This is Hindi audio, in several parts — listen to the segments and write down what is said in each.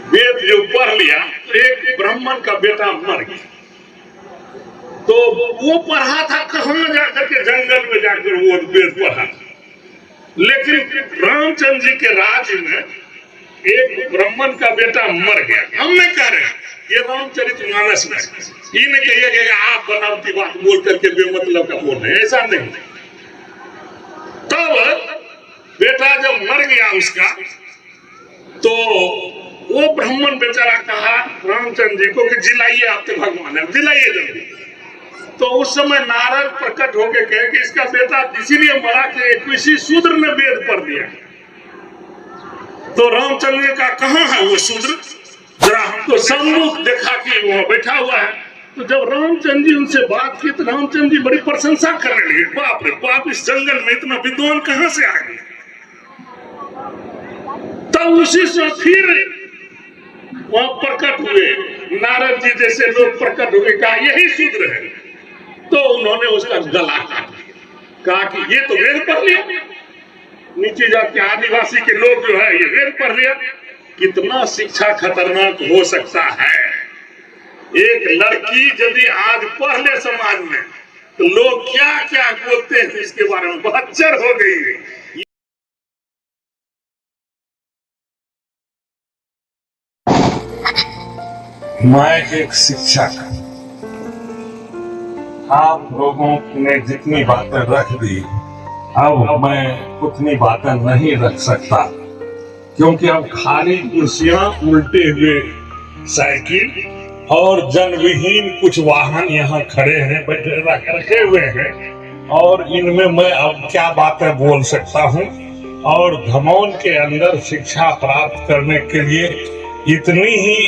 वेद जो पढ़ लिया, एक ब्राह्मण का बेटा मर गया, तो वो पढ़ा था कहाँ जाकर के, जंगल में जाकर वो वेद पढ़ा था। लेकिन रामचंद्र जी के राज्य में एक ब्राह्मण का बेटा मर गया। हम नहीं कह रहे ये रामचरितमानस में, ये नहीं कहिए कि आप बनावटी बात बोल करके बेमतलब का बोल रहे, ऐसा नहीं। तब बेटा जब मर गया उसका, तो वो ब्राह्मण बेचारा कहा रामचंद्र जी को कि जिलाइए, आपके भगवान है, जिलाइए जल्दी। तो उस समय नारद प्रकट होके कहे कि इसका बेटा इसीलिए मरा कि किसी शूद्र ने वेद पढ़ दिया। तो रामचंद्र जी का कहाँ है वो शूद्र, जरा हमको सम्मुख देखा कि वो बैठा हुआ है। तो जब रामचंद्र जी उनसे बात की तो रामचंद्र जी बड़ी प्रशंसा करने लगे, बाप रे बाप, इस जंगल में इतना विद्वान कहाँ से आ गए। तब उसी से फिर वहां प्रकट हुए नारद जी जैसे लोग प्रकट हुए, कहा यही शूद्र है। तो उन्होंने उसका गला काट दिया, कहा कि ये तो वेद पढ़ लिया, नीचे जाके आदिवासी के लोग जो है ये वेद पढ़ लिया। कितना शिक्षा खतरनाक हो सकता है। एक लड़की यदि आज पढ़ ले समाज में, तो लोग क्या क्या बोलते हैं इसके बारे में, बहत्तर हो गई है। मैं एक शिक्षक, आप लोगों ने जितनी बातें रख दी, अब मैं उतनी बातें नहीं रख सकता, क्योंकि अब खाली कुर्सियां, उल्टे हुए साइकिल और जनविहीन कुछ वाहन यहाँ खड़े हैं, बैठे रखे हुए हैं, और इनमें मैं अब क्या बातें बोल सकता हूँ। और धमौन के अंदर शिक्षा प्राप्त करने के लिए इतनी ही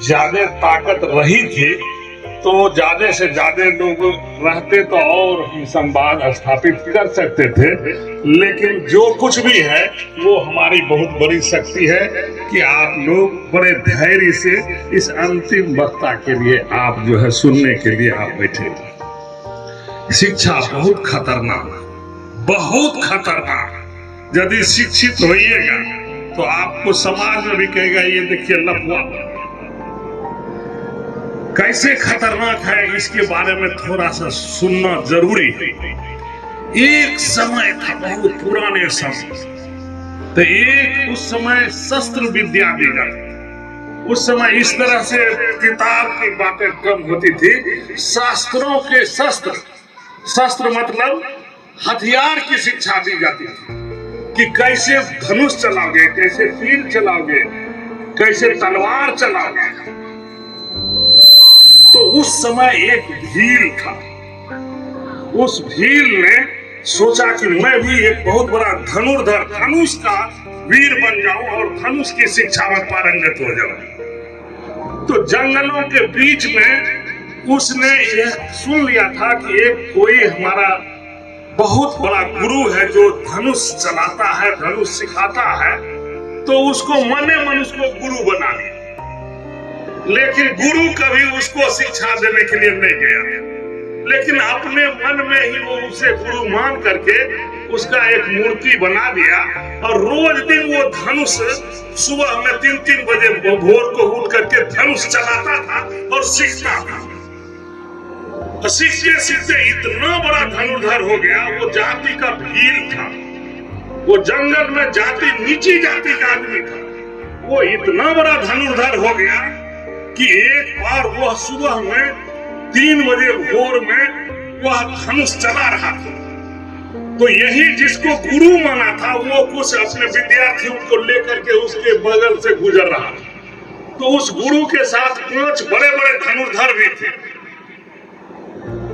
ज्यादा ताकत रही थी, तो ज्यादा से ज्यादा लोग रहते तो और हम संवाद स्थापित कर सकते थे। लेकिन जो कुछ भी है वो हमारी बहुत बड़ी शक्ति है कि आप लोग बड़े धैर्य से इस अंतिम वक्ता के लिए आप जो है सुनने के लिए आप बैठे थे। शिक्षा बहुत खतरनाक, बहुत खतरनाक। यदि शिक्षित होइएगा तो आपको समाज में भी कहेगा ये देखिए लफड़ा। कैसे खतरनाक है इसके बारे में थोड़ा सा सुनना जरूरी है। एक समय था, बहुत पुराने समय, तो एक उस समय शस्त्र विद्या दी जाती। उस समय इस तरह से किताब की बातें कम होती थी। शास्त्रों के शस्त्र, शस्त्र मतलब हथियार की शिक्षा दी जाती थी कि कैसे धनुष चलाओगे, कैसे तीर चलाओगे, कैसे तलवार चलाओगे। तो उस समय एक भील था, उस भील ने सोचा कि मैं भी एक बहुत बड़ा धनुर्धर, धनुष का वीर बन जाऊं और धनुष की शिक्षा में पारंगत हो जाऊं। तो जंगलों के बीच में उसने यह सुन लिया था कि एक कोई हमारा बहुत बड़ा गुरु है जो धनुष चलाता है, धनुष सिखाता है। तो उसको मने मन उसको गुरु बना लिया। लेकिन गुरु कभी उसको शिक्षा देने के लिए नहीं गया, लेकिन अपने मन में ही वो उसे गुरु मान करके उसका एक मूर्ति बना दिया। और रोज दिन वो धनुष सुबह में 3-3 बजे भोर को उठ करके धनुष चलाता था और सीखता था। सीखते सीखते इतना बड़ा धनुर्धर हो गया। वो जाति का भील था, वो जंगल में जाति, नीची जाति का आदमी था। वो इतना बड़ा धनुर्धर हो गया कि एक बार वह सुबह में 3 बजे भोर में वह धनुष चला रहा था। तो यही जिसको गुरु माना था वो कुछ अपने विद्यार्थियों को लेकर के उसके बगल से गुजर रहा था। तो उस गुरु के साथ 5 बड़े बड़े धनुर्धर भी थे।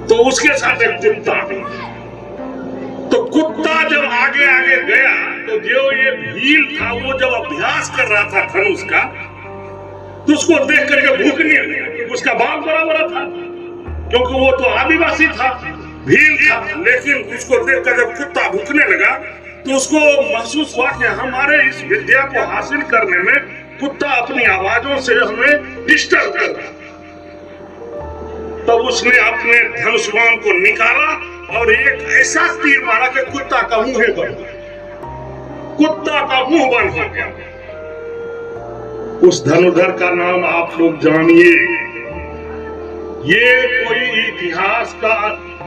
तो उसके साथ एक कुत्ता, तो कुत्ता जब आगे आगे गया तो जो ये भील था वो जब अभ्यास कर रहा था धनुष का, तो उसको देख करके भूखने लगा। उसका बाल बड़ा बड़ा था, क्योंकि वो तो आदिवासी था, भील था। लेकिन उसको देख कर जब कुत्ता भूखने लगा तो उसको महसूस हुआ कि हमारे इस विद्या को हासिल करने में कुत्ता अपनी आवाजों से हमें डिस्टर्ब कर रहा। तब उसने अपने धनुष्वान को निकाला और एक ऐसा तीर मारा कि कुत्ता का मुंह बंद हो गया। कुत्ता का मुंह बंद हो गया। उस धनुर्धर का नाम आप लोग जानिए। ये कोई इतिहास का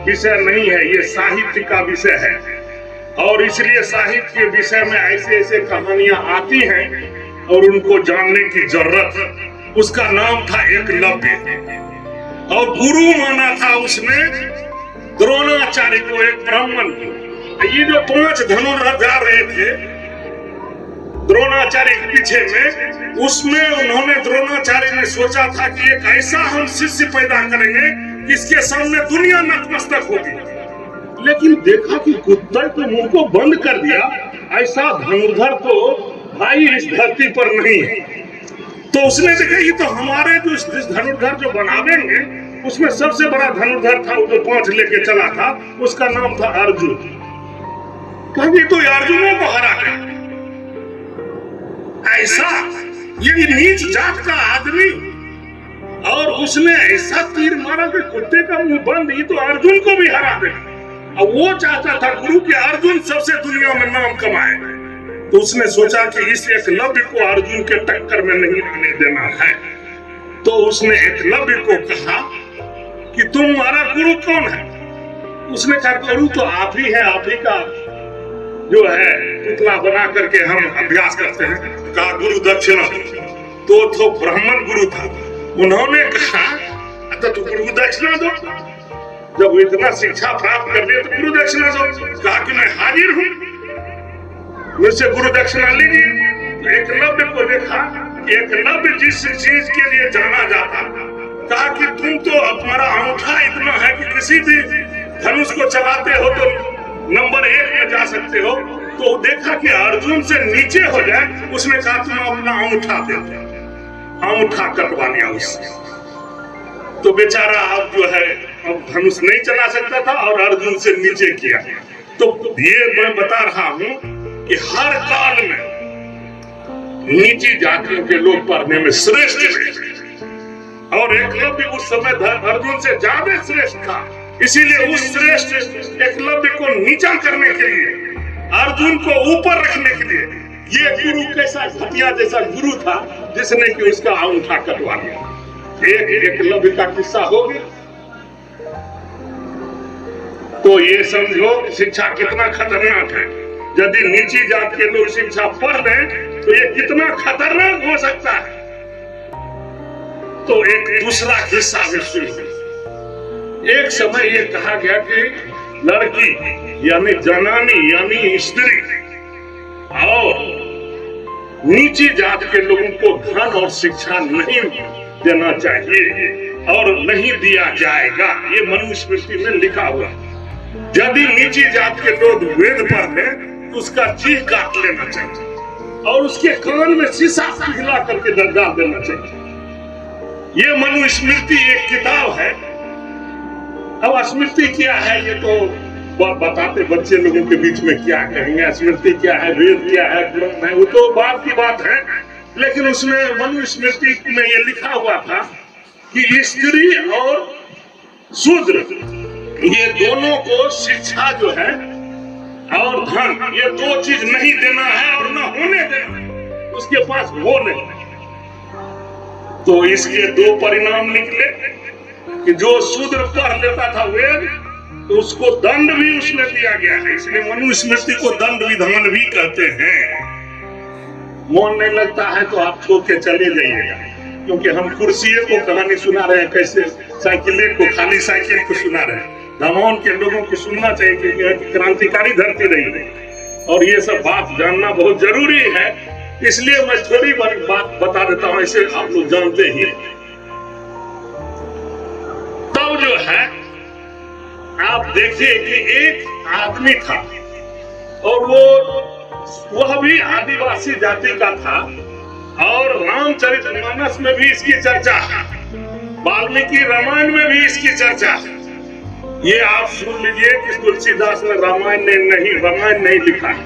विषय नहीं है, ये साहित्य का विषय है। और इसलिए साहित्य के विषय में ऐसे ऐसे कहानियां आती हैं और उनको जानने की जरूरत है। उसका नाम था एकलव्य और गुरु माना था उसने द्रोणाचार्य को, एक ब्राह्मण को। ये जो 5 धनुर्धर जा रहे थे द्रोणाचार्य के पीछे में, उसमें उन्होंने द्रोणाचार्य ने सोचा था कि एक ऐसा हम शिष्य पैदा करेंगे जिसके सामने दुनिया नतमस्तक होगी। लेकिन देखा कि कुत्ते तो मुंह को बंद कर दिया, ऐसा धनुर्धर तो भाई इस धरती पर नहीं है। तो उसने देखा ये तो हमारे जो धनुर्धर जो बनावेंगे उसमें सबसे बड़ा धनुर्धर था, वो जो 5 लेके चला था, उसका नाम था अर्जुन। कभी तो अर्जुनों को हरा गया। ऐसा ये नीच जात का आदमी, और उसने ऐसा तीर मारा कि कुत्ते का मुंह बंद, ये तो अर्जुन को भी हरा दे। अब वो चाहता था गुरु के अर्जुन सबसे दुनिया में नाम कमाए। तो उसने सोचा कि इस एकलव्य को अर्जुन के टक्कर में नहीं आने देना है। तो उसने एकलव्य को कहा कि तुम्हारा गुरु कौन है? उसने कहा गुरु तो आप ही है, आप ही का जो है पुतला बना करके हम अभ्यास करते हैं। कहा गुरु दक्षिणा। तो ब्राह्मण गुरु था। उन्होंने कहा अच्छा तो गुरु दक्षिणा दो, जब इतना शिक्षा प्राप्त कर लिया तो गुरु दक्षिणा दो। कहा कि मैं हाजिर हूँ, मुझसे गुरु दक्षिणा लीजिए। एकलव्य को देखा कि एकलव्य जिस चीज के लिए जाना जाता, कहा कि तुम तो तुम्हारा अंगूठा इतना है कि किसी भी धनुष को चलाते हो तो नंबर 1 में जा सकते हो। तो देखा कि अर्जुन से नीचे हो जाए, उसने कहा तुम अपना अंगूठा दे, अंगूठा कटवा लिया उससे। तो बेचारा अब जो है अब धनुष नहीं चला सकता था और अर्जुन से नीचे किया। तो ये मैं बता रहा हूं कि हर काल में नीची जातियों के लोग पढ़ने में श्रेष्ठ थे और एकलव्य उस समय अर्जुन से ज्यादा श्रेष्ठ था। इसीलिए उस श्रेष्ठ एकलव्य को नीचा करने के लिए, अर्जुन को ऊपर रखने के लिए, ये गुरु कैसा घटिया जैसा गुरु था जिसने कि उसका अंगूठा कटवा लिया। एक एकलव्य का किस्सा हो गया। तो ये समझो शिक्षा कितना खतरनाक है। यदि नीची जात के लोग शिक्षा पढ़ लें तो ये कितना खतरनाक हो सकता है। तो एक दूसरा किस्सा भी सुनिए। एक समय ये कहा गया कि लड़की यानी जनानी यानी स्त्री और नीची जात के लोगों को धन और शिक्षा नहीं देना चाहिए और नहीं दिया जाएगा, ये मनुस्मृति में लिखा हुआ। यदि नीची जात के लोग वेद पढ़ ले तो उसका जीभ काट लेना चाहिए और उसके कान में शीशा पिघला करके डाल देना चाहिए। ये मनुस्मृति एक किताब है। अब स्मृति क्या है ये तो बताते बच्चे लोगों के बीच में क्या कहेंगे, स्मृति क्या है, वेद क्या है, ग्रंथ है, वो तो बात की बात है। लेकिन उसमें मनुस्मृति में ये लिखा हुआ था कि स्त्री और शूद्र ये दोनों को शिक्षा जो है और धन, ये 2 चीज नहीं देना है और न होने देना, उसके पास वो नहीं। तो इसके 2 परिणाम निकले कि जो शूद्र पढ़ लेता था वेद तो उसको दंड भी उसमें दिया गया है। इसलिए मनुस्मृति को दंड विधान भी कहते हैं। मन नहीं लगता है तो आप छोड़ के चले जाइएगा, क्योंकि हम कुर्सिये को कहानी सुना रहे हैं, कैसे साइकिले को, खाली साइकिल को सुना रहे हैं। दमन के लोगों को सुनना चाहिए क्योंकि क्रांतिकारी धरती रही है और ये सब बात जानना बहुत जरूरी है। इसलिए मैं थोड़ी बात बता देता हूँ, ऐसे आप लोग जानते ही। तब जो है आप देखिए कि एक आदमी था और वह भी आदिवासी जाति का था और रामचरितमानस में भी इसकी चर्चा है, वाल्मीकि रामायण में भी इसकी चर्चा है। ये आप सुन लीजिए कि तुलसीदास ने रामायण नहीं लिखा है,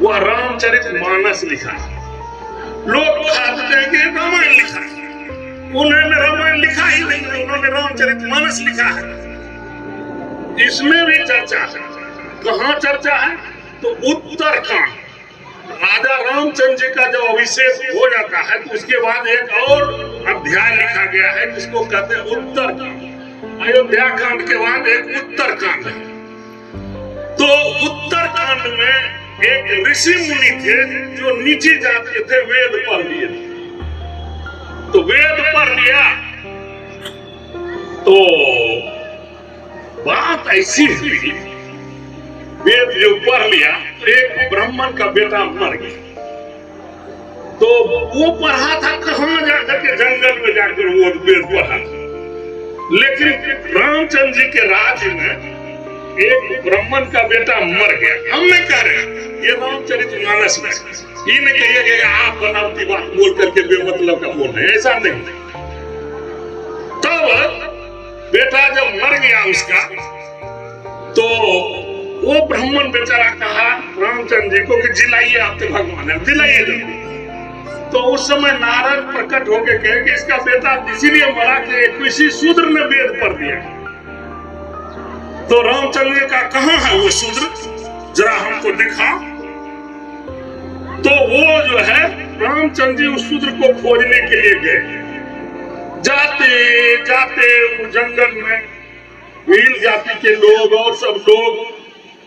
वह रामचरितमानस लिखा है। लोग खाते हैं कि रामायण लिखा है, उन्होंने रामायण लिखा ही नहीं, उन्होंने रामचरितमानस लिखा है। इसमें भी चर्चा है। कहाँ चर्चा है? तो उत्तरकांड, राजा रामचंद्र जी का जब अभिषेक हो जाता है तो उसके बाद एक और अध्याय लिखा गया है जिसको कहते हैं उत्तरकांड। अयोध्या कांड के बाद एक उत्तरकांड है। तो उत्तरकांड में एक ऋषि मुनि थे जो नीची जाति थे, वेद पढ़ लिए थे। तो वेद पढ़ लिया तो बात ऐसी हुई, वेद जो पढ़ लिया तो एक ब्राह्मण का बेटा मर गया। तो वो पढ़ा था कहां जाकर के, जंगल में जाकर वो वेद पढ़ा। लेकिन रामचंद्र जी के राज्य में एक ब्राह्मण का बेटा मर गया। हम नहीं कह रहे ये रामचरितमानस में, ये नहीं कहिए कि आप बनावटी बात बोल करके बेमतलब का बोल रहे हैं, ऐसा नहीं। तब बेटा जब मर गया उसका, तो वो ब्राह्मण बेचारा कहा रामचंद्र जी को कि जिलाइए, आप तो भगवान है, दिलाइए जल्दी। तो उस समय नारद प्रकट होकर कहे कि इसका बेटा इसीलिए मरा कि किसी शूद्र ने वेद पढ़ दिया। तो रामचंद्र जी का कहाँ है वो शूद्र, जरा हमको दिखा। तो वो जो है रामचंद्र जी उस शूद्र को खोजने के लिए गए। जाते जाते जंगल में भील जाति के लोग और सब लोग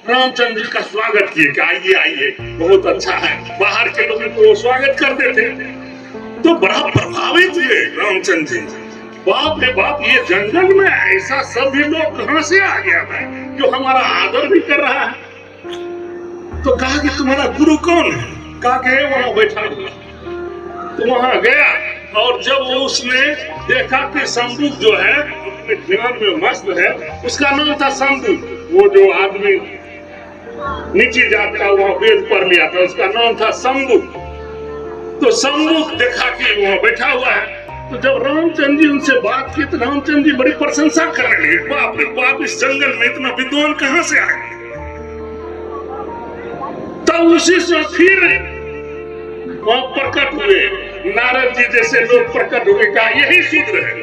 रामचंद्र जी का स्वागत किए कि आइए आइए, बहुत अच्छा है। बाहर के लोगों को स्वागत करते थे। तो बड़ा प्रभावित हुए रामचंद्र जी, बाप रे बाप, ये जंगल में ऐसा सभी लोग कहां से आ गया है जो हमारा आदर भी कर रहा है। तो कहा कि तुम्हारा गुरु कौन है? कहा कि वहां बैठा हुआ। तो वहां गया और जब उसने देखा कि शंभु जो है अपने ध्यान में मस्त है, उसका नाम था शंभु। वो जो आदमी नीचे जाता वहां वेद पढ़ लिया था, उसका नाम था शंभु। तो शंभु देखा कि वहां बैठा हुआ है। तो जब रामचंद्र जी उनसे बात की तो रामचंद्र जी बड़ी प्रशंसा करने लगे, बाप रे बाप, इस जंगल में इतना विद्वान कहां से आ गए। तब उसी से फिर वहां प्रकट हुए नारद जी जैसे लोग प्रकट हुए, कहा यही शूद्र है।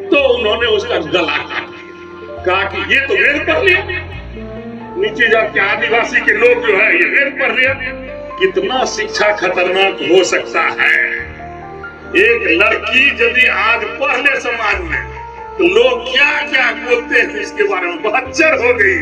तो उन्होंने उसका गला काट दिया, कहा कि ये तो वेद पढ़ लिया, नीचे जाके आदिवासी के लोग जो है ये वेद पढ़ लिया। कितना शिक्षा खतरनाक हो सकता है। एक लड़की यदि आज पढ़ ले समाज में तो लोग क्या क्या बोलते हैं इसके बारे में, बहच्चर हो गई।